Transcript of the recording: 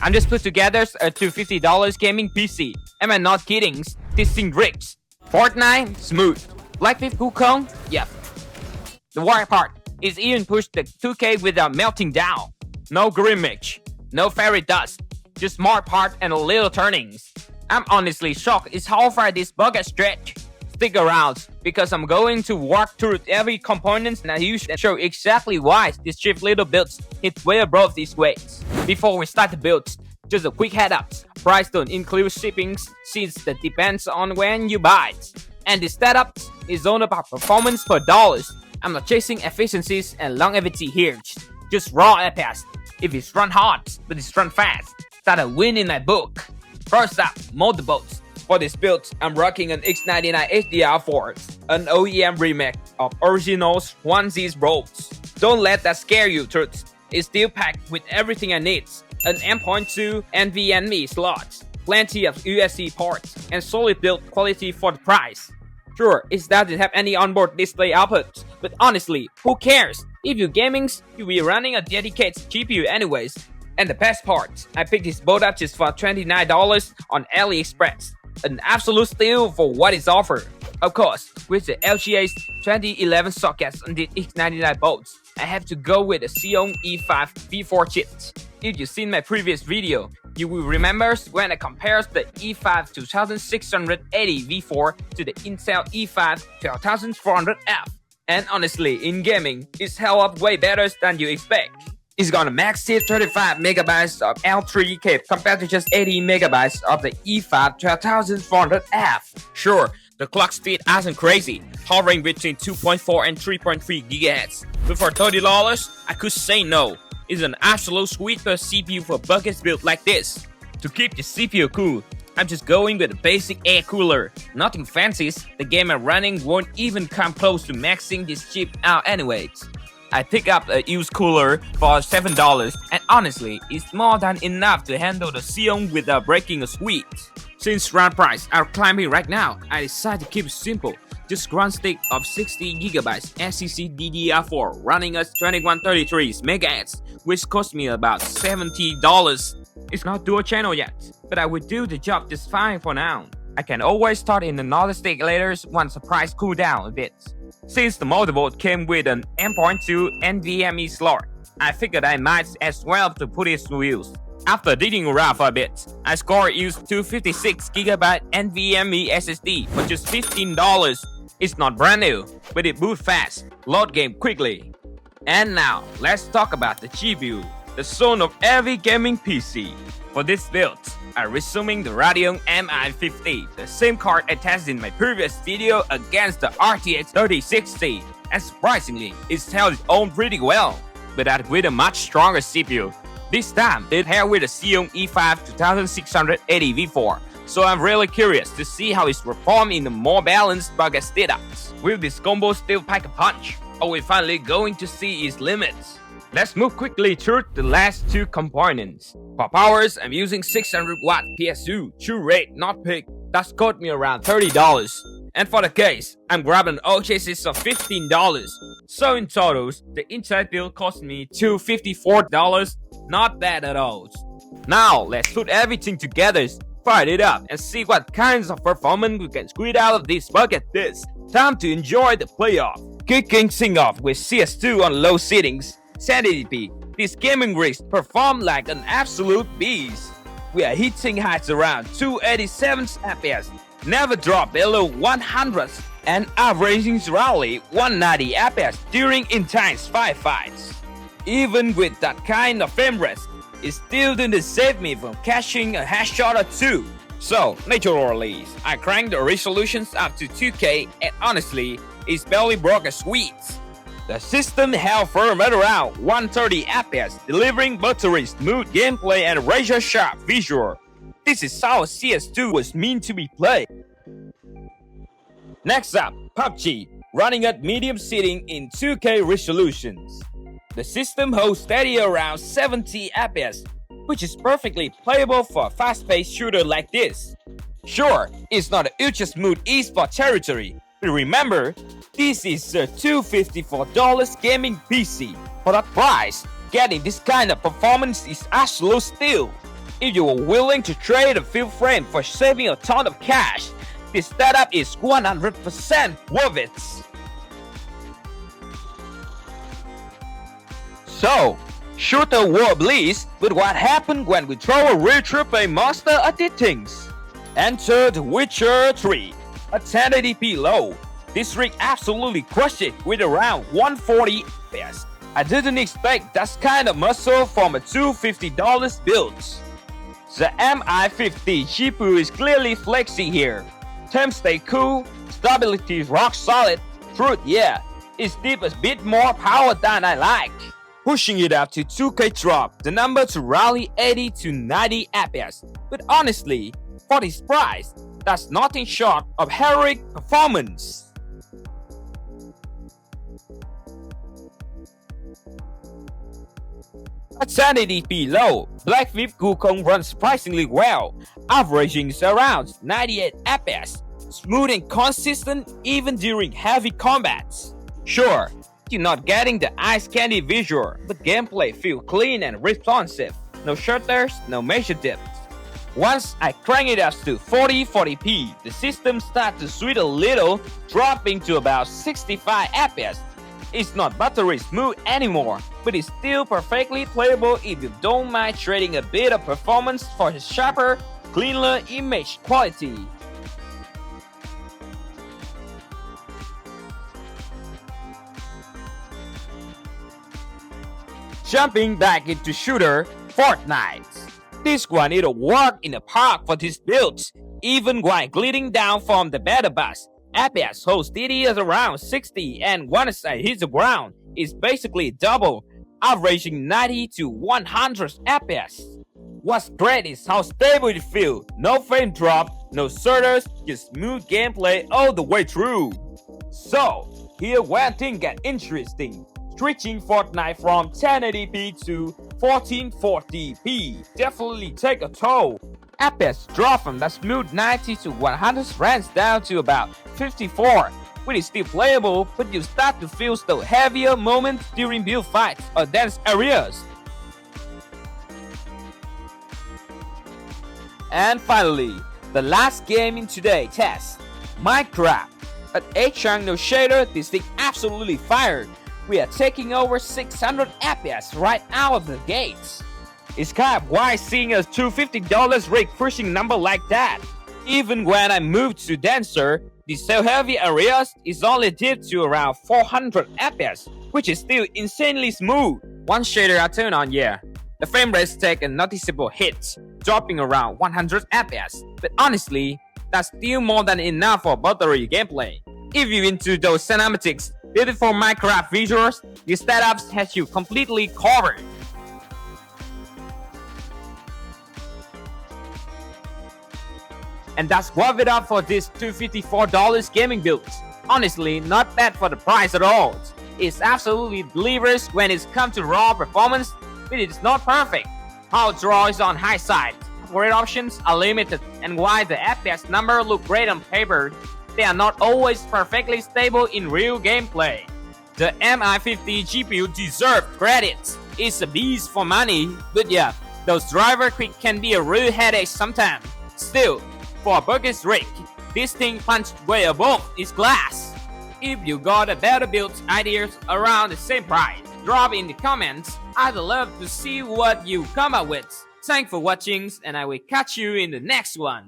I'm just put together a $250 gaming PC. Am I not kidding? This thing rips. Fortnite, smooth. Like with Wukong, yep. The worst part is even pushed the 2K without melting down. No grimmage, no fairy dust, just smart part and a little turnings. I'm honestly shocked is how far this bug has stretched. Stick around, because I'm going to walk through every component and I use and show exactly why this cheap little builds hit way above these weights. Before we start the build, just a quick head up. Price don't include shippings since that depends on when you buy it. And the setup is all about performance per dollars. I'm not chasing efficiencies and longevity here. Just raw FPS. If it's run hard, but it's run fast, that's a win in my book. First up, motherboards. For this build, I'm rocking an X99 DDR4, an OEM remake of original's 1Z boards. Don't let that scare you, truth. It's still packed with everything I need. An M.2 NVMe slot, plenty of USB ports, and solid build quality for the price. Sure, it doesn't have any onboard display output, but honestly, who cares? If you're gaming, you'll be running a dedicated GPU anyways. And the best part, I picked this board up just for $29 on AliExpress. An absolute steal for what it's offered. Of course, with the LGA's 2011 sockets on the X99 boards, I have to go with the Xeon E5 V4 chip. If you've seen my previous video, you will remember when I compared the E5 2680 V4 to the Intel E5 12400F. And honestly, in gaming, it's held up way better than you expect. It's got a massive 35MB of L3 cache compared to just 80MB of the E5 12400F. Sure, the clock speed isn't crazy, hovering between 2.4 and 3.3 GHz. But for $30, I could say no. It's an absolute sweet per CPU for buckets built like this. To keep the CPU cool, I'm just going with a basic air cooler. Nothing fancy, the game I'm running won't even come close to maxing this chip out anyways. I picked up a used cooler for $7 and honestly, it's more than enough to handle the Xeon without breaking a sweat. Since RAM prices are climbing right now, I decided to keep it simple. Just one stick of 60GB SCC DDR4 running at 2133 MHz, which cost me about $70. It's not dual channel yet, but I will do the job just fine for now. I can always start in another stick later once the price cool down a bit. Since the motherboard came with an M.2 NVMe slot, I figured I might as well to put it to use. After digging around for a bit, I scored used 256GB NVMe SSD for just $15. It's not brand new, but it boots fast, load game quickly. And now, let's talk about the GPU, the soul of every gaming PC. For this build, I'm resuming the Radeon MI50, the same card I tested in my previous video against the RTX 3060, and surprisingly, it's held its own pretty well, but that with a much stronger CPU. This time, it held with a Xeon E5 2680 V4, so I'm really curious to see how it's performed in a more balanced bucket setups. Will this combo still pack a punch, or we finally going to see its limits? Let's move quickly through the last two components. For powers, I'm using 600W PS2 True Rate not pick. That's cost me around $30. And for the case, I'm grabbing all cases of $15. So in total, the entire build cost me $254. Not bad at all. Now let's put everything together, fire it up, and see what kinds of performance we can squeeze out of this bucket disc. Time to enjoy the playoff. Kicking things off with CS2 on low settings. 1080p, this gaming rig performed like an absolute beast. We are hitting heights around 287 FPS, never drop below 100, and averaging roughly 190 FPS during intense firefights. Even with that kind of frame rate, it still didn't save me from catching a headshot or two. So, naturally, I cranked the resolutions up to 2K and honestly, it barely broke a sweat. The system held firm at around 130 FPS, delivering buttery smooth gameplay and razor-sharp visual. This is how CS2 was meant to be played. Next up, PUBG, running at medium setting in 2K resolutions. The system holds steady around 70 FPS, which is perfectly playable for a fast-paced shooter like this. Sure, it's not a ultra smooth esports territory, but remember, this is a $254 gaming PC. For that price, getting this kind of performance is absolute steal. If you are willing to trade a few frames for saving a ton of cash, this setup is 100% worth it. So, shoot the war please with what happened when we throw a real AAA monster at these things. Enter The Witcher 3, a 1080p low. This rig absolutely crushed it with around 140 FPS. I didn't expect that kind of muscle from a $250 build. The MI50 GPU is clearly flexing here. Temps stay cool, stability is rock solid. Truth, yeah, it's deep a bit more power than I like. Pushing it up to 2K drop the number to rally 80 to 90 FPS. But honestly, for this price, that's nothing short of heroic performance. At 1080p low, Black Myth Wukong runs surprisingly well, averaging around 98 FPS, smooth and consistent even during heavy combats. Sure, you're not getting the ice candy visual, but gameplay feels clean and responsive. No shutters, no major dips. Once I crank it up to 40p, the system starts to sweat a little, dropping to about 65 FPS. It's not buttery smooth anymore, but it's still perfectly playable if you don't mind trading a bit of performance for a sharper, cleaner image quality. Jumping back into shooter, Fortnite. This one it'll work in the park for this build, even while gliding down from the battle bus. FPS holds steady at around 60 and once I hit the ground, it's basically double, averaging 90 to 100 FPS. What's great is how stable it feels, no frame drop, no stutters, just smooth gameplay all the way through. So, here where things get interesting. Switching Fortnite from 1080p to 1440p definitely take a toll. FPS drop from that smooth 90 to 100 frames down to about 54, which is still playable, but you start to feel the heavier moments during build fights or dense areas. And finally, the last game in today's test, Minecraft. At 8 chunk no shader, this thing absolutely fired. We are taking over 600 FPS right out of the gates. It's kind of why seeing a $250 rig pushing number like that. Even when I moved to denser, the so heavy areas is only dipped to around 400 FPS, which is still insanely smooth. One shader I turn on, yeah. The frame rates take a noticeable hit, dropping around 100 FPS. But honestly, that's still more than enough for buttery gameplay. If you're into those cinematics, beautiful Minecraft visuals, your setups has you completely covered. And that's worth it up for this $254 gaming build. Honestly, not bad for the price at all. It's absolutely delivers when it's come to raw performance, but it's not perfect. Power draw is on high side, upgrade options are limited, and while the FPS number look great on paper, they are not always perfectly stable in real gameplay. The MI50 GPU deserves credit. It's a beast for money, but yeah, those driver quick can be a real headache sometimes. Still, for a bucket rig, this thing punched way above its class. If you got a better build ideas around the same price, drop in the comments. I'd love to see what you come up with. Thanks for watching, and I will catch you in the next one.